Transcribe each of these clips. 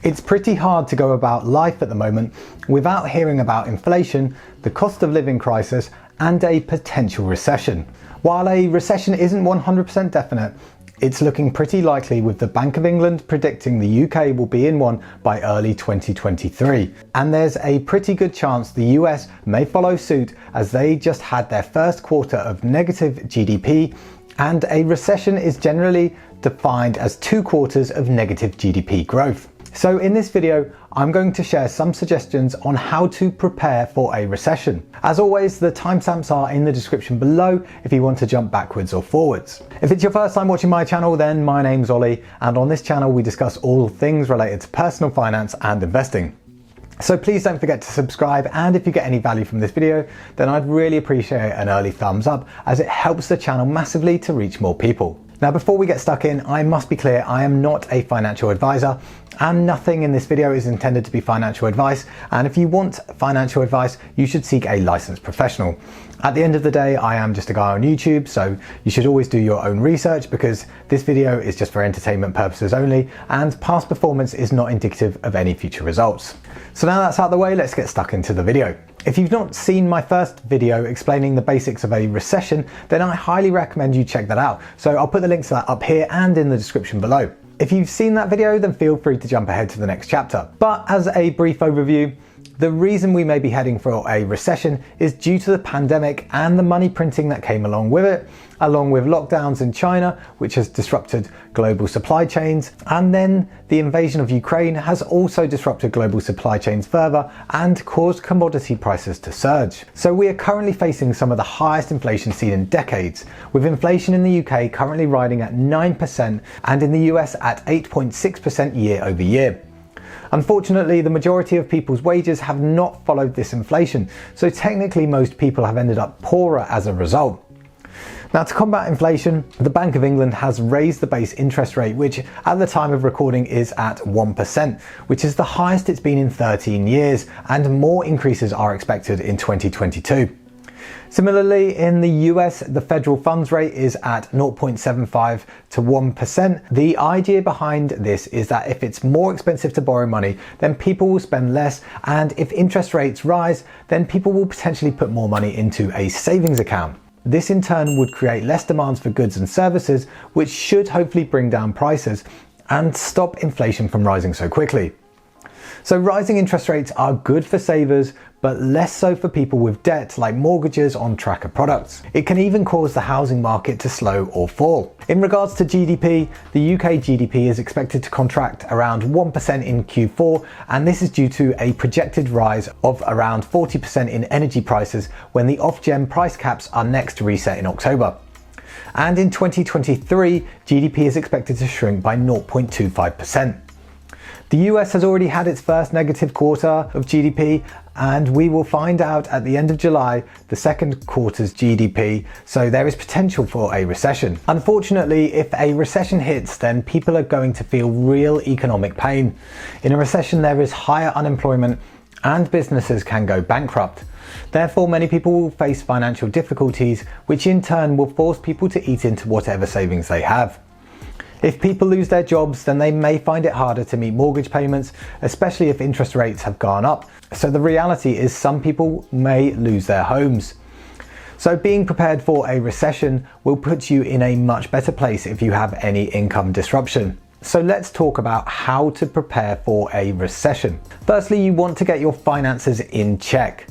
It's pretty hard to go about life at the moment without hearing about inflation, the cost of living crisis, and a potential recession. While a recession isn't 100% definite, it's looking pretty likely, with the Bank of England predicting the UK will be in one by early 2023. And there's a pretty good chance the US may follow suit, as they just had their first quarter of negative GDP, and a recession is generally defined as 2 quarters of negative GDP growth. So in this video, I'm going to share some suggestions on how to prepare for a recession. As always, the timestamps are in the description below if you want to jump backwards or forwards. If it's your first time watching my channel, then my name's Ollie, and on this channel we discuss all things related to personal finance and investing. So please don't forget to subscribe, and if you get any value from this video, then I'd really appreciate an early thumbs up, as it helps the channel massively to reach more people. Now, before we get stuck in, I must be clear, I am not a financial advisor, and nothing in this video is intended to be financial advice. And if you want financial advice, you should seek a licensed professional. At the end of the day, I am just a guy on YouTube, so you should always do your own research, because this video is just for entertainment purposes only, and past performance is not indicative of any future results. So now that's out of the way, let's get stuck into the video. If you've not seen my first video explaining the basics of a recession, then I highly recommend you check that out. So I'll put the link to that up here and in the description below. If you've seen that video, then feel free to jump ahead to the next chapter. But as a brief overview, the reason we may be heading for a recession is due to the pandemic and the money printing that came along with it, along with lockdowns in China, which has disrupted global supply chains, and then the invasion of Ukraine has also disrupted global supply chains further and caused commodity prices to surge. So we are currently facing some of the highest inflation seen in decades, with inflation in the UK currently riding at 9% and in the US at 8.6% year over year. Unfortunately, the majority of people's wages have not followed this inflation, so technically most people have ended up poorer as a result. Now, to combat inflation, the Bank of England has raised the base interest rate, which at the time of recording is at 1%, which is the highest it's been in 13 years, and more increases are expected in 2022. Similarly, in the US, the federal funds rate is at 0.75 to 1%. The idea behind this is that if it's more expensive to borrow money, then people will spend less, and if interest rates rise, then people will potentially put more money into a savings account. This in turn would create less demands for goods and services, which should hopefully bring down prices and stop inflation from rising so quickly. So rising interest rates are good for savers, but less so for people with debt like mortgages on tracker products. It can even cause the housing market to slow or fall. In regards to GDP, the UK GDP is expected to contract around 1% in Q4, and this is due to a projected rise of around 40% in energy prices when the Ofgem price caps are next to reset in October. And in 2023, GDP is expected to shrink by 0.25%. The US has already had its first negative quarter of GDP, and we will find out at the end of July the second quarter's GDP, so there is potential for a recession. Unfortunately, if a recession hits, then people are going to feel real economic pain. In a recession, there is higher unemployment and businesses can go bankrupt. Therefore, many people will face financial difficulties, which in turn will force people to eat into whatever savings they have. If people lose their jobs, then they may find it harder to meet mortgage payments, especially if interest rates have gone up. So the reality is some people may lose their homes. So being prepared for a recession will put you in a much better place if you have any income disruption. So let's talk about how to prepare for a recession. Firstly, you want to get your finances in check.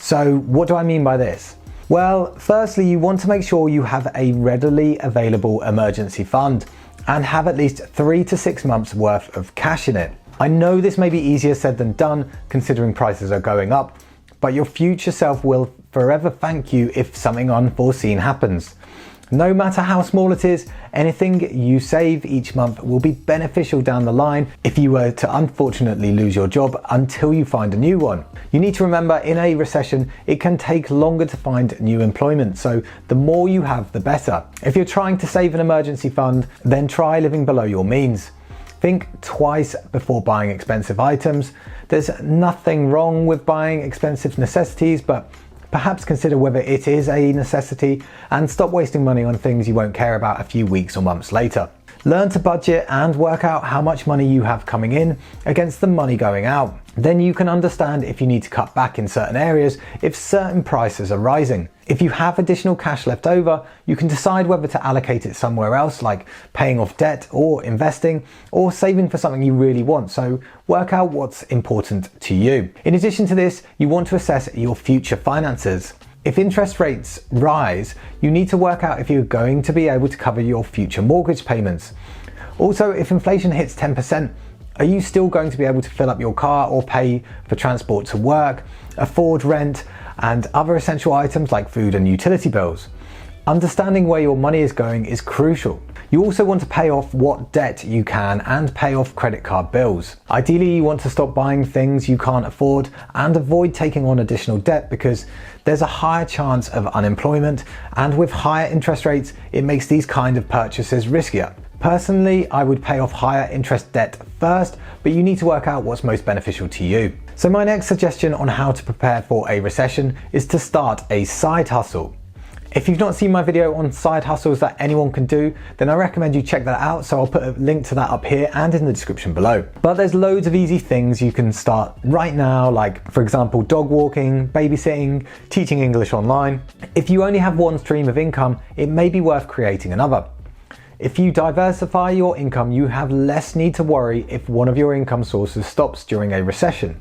So what do I mean by this? Well, firstly, you want to make sure you have a readily available emergency fund and have at least 3 to 6 months worth of cash in it. I know this may be easier said than done considering prices are going up, but your future self will forever thank you if something unforeseen happens. No matter how small it is, anything you save each month will be beneficial down the line if you were to unfortunately lose your job until you find a new one. You need to remember, in a recession, it can take longer to find new employment, so the more you have, the better. If you're trying to save an emergency fund, then try living below your means. Think twice before buying expensive items. There's nothing wrong with buying expensive necessities, but perhaps consider whether it is a necessity and stop wasting money on things you won't care about a few weeks or months later. Learn to budget and work out how much money you have coming in against the money going out. Then you can understand if you need to cut back in certain areas if certain prices are rising. If you have additional cash left over, you can decide whether to allocate it somewhere else, like paying off debt or investing or saving for something you really want. So work out what's important to you. In addition to this, you want to assess your future finances. If interest rates rise, you need to work out if you're going to be able to cover your future mortgage payments. Also, if inflation hits 10%, are you still going to be able to fill up your car or pay for transport to work, afford rent, and other essential items like food and utility bills? Understanding where your money is going is crucial. You also want to pay off what debt you can and pay off credit card bills. Ideally, you want to stop buying things you can't afford and avoid taking on additional debt because there's a higher chance of unemployment, and with higher interest rates, it makes these kind of purchases riskier. Personally, I would pay off higher interest debt first, but you need to work out what's most beneficial to you. So my next suggestion on how to prepare for a recession is to start a side hustle. If you've not seen my video on side hustles that anyone can do, then I recommend you check that out, so I'll put a link to that up here and in the description below. But there's loads of easy things you can start right now, like for example dog walking, babysitting, teaching English online. If you only have one stream of income, it may be worth creating another. If you diversify your income, you have less need to worry if one of your income sources stops during a recession.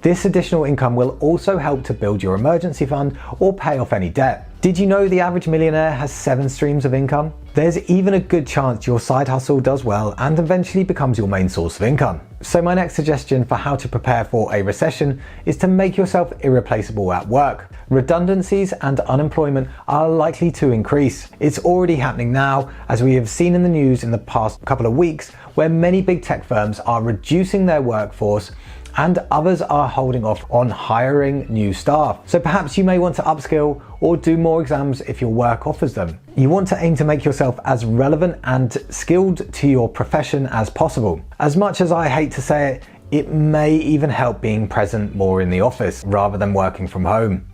This additional income will also help to build your emergency fund or pay off any debt. Did you know the average millionaire has 7 streams of income? There's even a good chance your side hustle does well and eventually becomes your main source of income. So my next suggestion for how to prepare for a recession is to make yourself irreplaceable at work. Redundancies and unemployment are likely to increase. It's already happening now, as we have seen in the news in the past couple of weeks, where many big tech firms are reducing their workforce and others are holding off on hiring new staff. So perhaps you may want to upskill or do more exams if your work offers them. You want to aim to make yourself as relevant and skilled to your profession as possible. As much as I hate to say it, it may even help being present more in the office rather than working from home.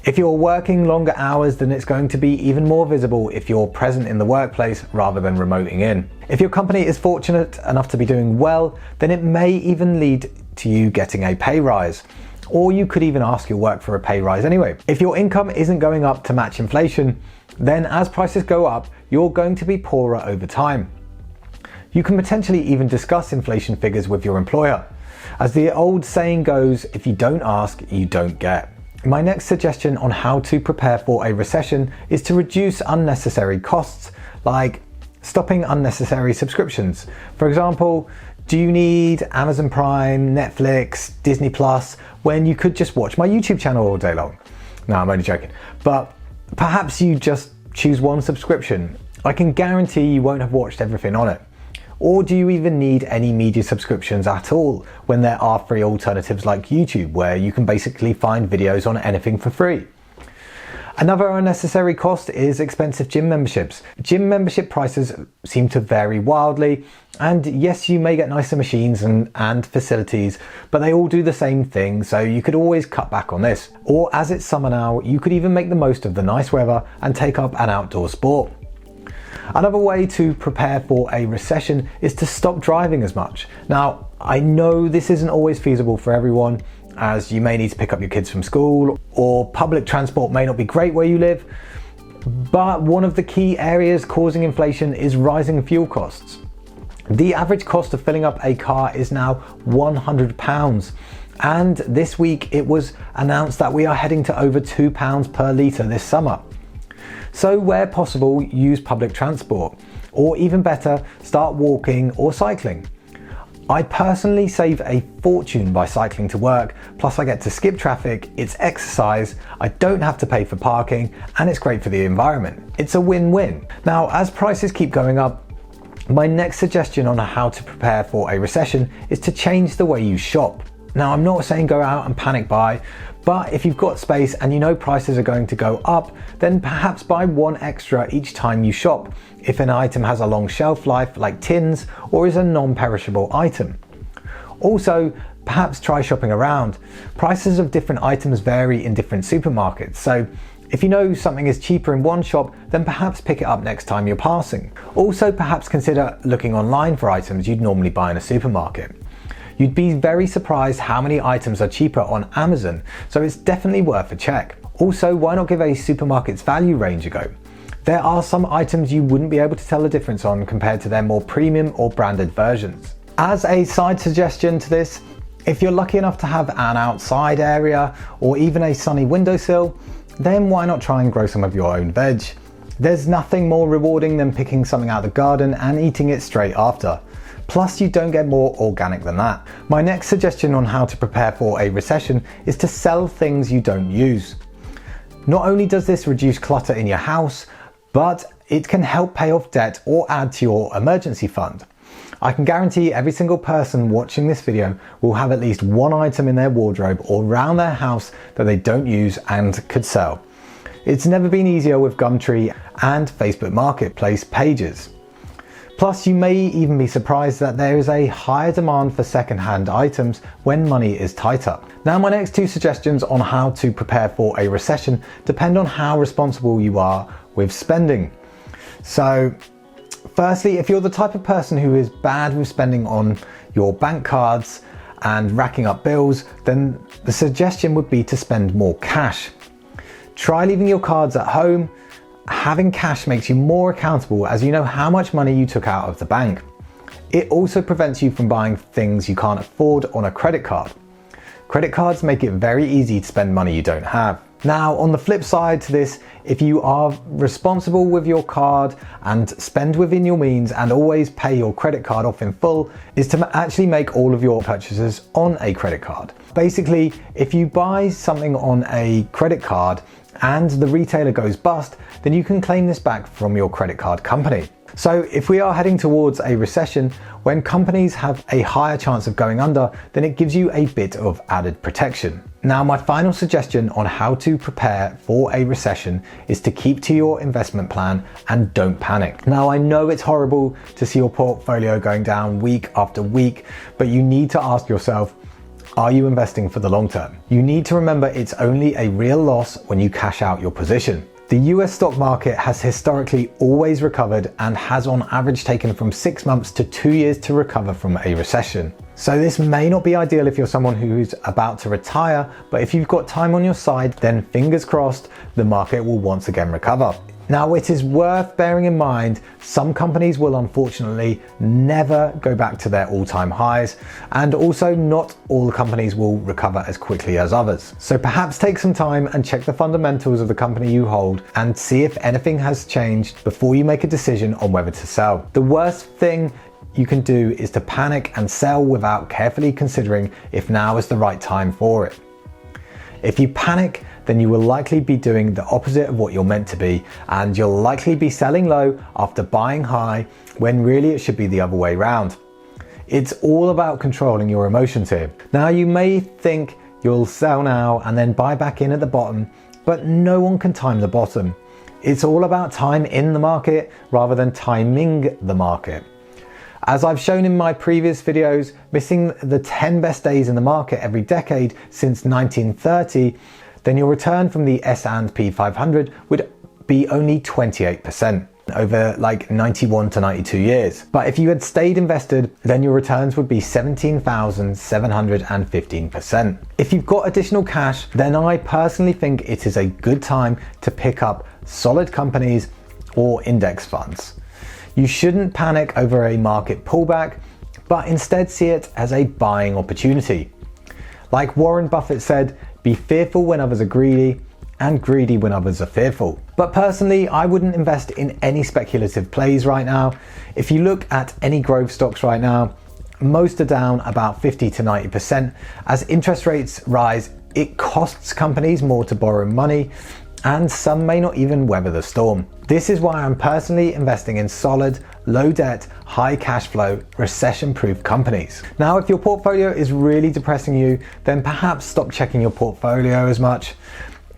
If you're working longer hours, then it's going to be even more visible if you're present in the workplace rather than remoting in. If your company is fortunate enough to be doing well, then it may even lead to you getting a pay rise. Or you could even ask your work for a pay rise anyway. If your income isn't going up to match inflation, then as prices go up, you're going to be poorer over time. You can potentially even discuss inflation figures with your employer. As the old saying goes, if you don't ask, you don't get. My next suggestion on how to prepare for a recession is to reduce unnecessary costs, like stopping unnecessary subscriptions. For example, do you need Amazon Prime, Netflix, Disney Plus when you could just watch my YouTube channel all day long? No, I'm only joking. But perhaps you just choose one subscription. I can guarantee you won't have watched everything on it. Or do you even need any media subscriptions at all when there are free alternatives like YouTube, where you can basically find videos on anything for free? Another unnecessary cost is expensive gym memberships. Gym membership prices seem to vary wildly, and yes, you may get nicer machines and facilities, but they all do the same thing, so you could always cut back on this. Or as it's summer now, you could even make the most of the nice weather and take up an outdoor sport. Another way to prepare for a recession is to stop driving as much. Now, I know this isn't always feasible for everyone, as you may need to pick up your kids from school, or public transport may not be great where you live, but one of the key areas causing inflation is rising fuel costs. The average cost of filling up a car is now £100, and this week it was announced that we are heading to over £2 per litre this summer. So where possible, use public transport, or even better, start walking or cycling. I personally save a fortune by cycling to work, plus I get to skip traffic, it's exercise, I don't have to pay for parking, and it's great for the environment. It's a win-win. Now, as prices keep going up, my next suggestion on how to prepare for a recession is to change the way you shop. Now, I'm not saying go out and panic buy, but if you've got space and you know prices are going to go up, then perhaps buy one extra each time you shop, if an item has a long shelf life like tins or is a non-perishable item. Also, perhaps try shopping around. Prices of different items vary in different supermarkets, so If you know something is cheaper in one shop, then perhaps pick it up next time you're passing. Also, perhaps consider looking online for items you'd normally buy in a supermarket. You'd be very surprised how many items are cheaper on Amazon, so it's definitely worth a check. Also, why not give a supermarket's value range a go? There are some items you wouldn't be able to tell the difference on compared to their more premium or branded versions. As a side suggestion to this, if you're lucky enough to have an outside area or even a sunny windowsill, then why not try and grow some of your own veg? There's nothing more rewarding than picking something out of the garden and eating it straight after. Plus, you don't get more organic than that. My next suggestion on how to prepare for a recession is to sell things you don't use. Not only does this reduce clutter in your house, but it can help pay off debt or add to your emergency fund. I can guarantee every single person watching this video will have at least one item in their wardrobe or around their house that they don't use and could sell. It's never been easier with Gumtree and Facebook Marketplace pages. Plus, you may even be surprised that there is a higher demand for second-hand items when money is tighter. Now, my next two suggestions on how to prepare for a recession depend on how responsible you are with spending. So, firstly, if you're the type of person who is bad with spending on your bank cards and racking up bills, then the suggestion would be to spend more cash. Try leaving your cards at home. Having cash makes you more accountable as you know how much money you took out of the bank. It also prevents you from buying things you can't afford on a credit card. Credit cards make it very easy to spend money you don't have. Now, on the flip side to this, if you are responsible with your card and spend within your means and always pay your credit card off in full, is to actually make all of your purchases on a credit card. Basically, if you buy something on a credit card and the retailer goes bust, then you can claim this back from your credit card company. So if we are heading towards a recession, when companies have a higher chance of going under, then it gives you a bit of added protection. Now, my final suggestion on how to prepare for a recession is to keep to your investment plan and don't panic. Now, I know it's horrible to see your portfolio going down week after week, but you need to ask yourself, are you investing for the long term? You need to remember it's only a real loss when you cash out your position. The US stock market has historically always recovered and has on average taken from 6 months to 2 years to recover from a recession. So this may not be ideal if you're someone who's about to retire, but if you've got time on your side, then fingers crossed, the market will once again recover. Now, it is worth bearing in mind, some companies will unfortunately never go back to their all-time highs, and also not all the companies will recover as quickly as others. So perhaps take some time and check the fundamentals of the company you hold and see if anything has changed before you make a decision on whether to sell. The worst thing you can do is to panic and sell without carefully considering if now is the right time for it. If you panic, then you will likely be doing the opposite of what you're meant to be, and you'll likely be selling low after buying high when really it should be the other way around. It's all about controlling your emotions here. Now, you may think you'll sell now and then buy back in at the bottom, but no one can time the bottom. It's all about time in the market rather than timing the market. As I've shown in my previous videos, missing the 10 best days in the market every decade since 1930, then your return from the S&P 500 would be only 28% over like 91 to 92 years. But if you had stayed invested, then your returns would be 17,715%. If you've got additional cash, then I personally think it is a good time to pick up solid companies or index funds. You shouldn't panic over a market pullback, but instead see it as a buying opportunity. Like Warren Buffett said, be fearful when others are greedy and greedy when others are fearful. But personally, I wouldn't invest in any speculative plays right now. If you look at any growth stocks right now, most are down about 50 to 90%. As interest rates rise, it costs companies more to borrow money, and some may not even weather the storm. This is why I'm personally investing in solid, low debt, high cash flow, recession-proof companies. Now, if your portfolio is really depressing you, then perhaps stop checking your portfolio as much.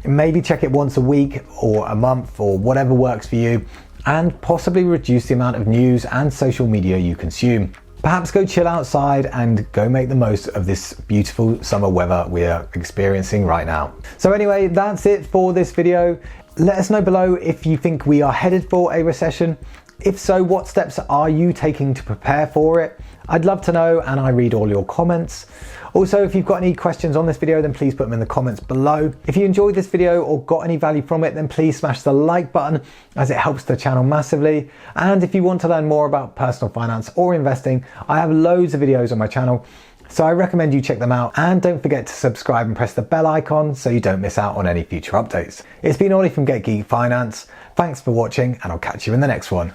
Maybe check it once a week or a month or whatever works for you, and possibly reduce the amount of news and social media you consume. Perhaps go chill outside and go make the most of this beautiful summer weather we are experiencing right now. So anyway, that's it for this video. Let us know below if you think we are headed for a recession. If so, what steps are you taking to prepare for it? I'd love to know, and I read all your comments. Also, if you've got any questions on this video, then please put them in the comments below. If you enjoyed this video or got any value from it, then please smash the like button, as it helps the channel massively. And if you want to learn more about personal finance or investing, I have loads of videos on my channel, so I recommend you check them out. And don't forget to subscribe and press the bell icon so you don't miss out on any future updates. It's been Ollie from Get Geek Finance. Thanks for watching, and I'll catch you in the next one.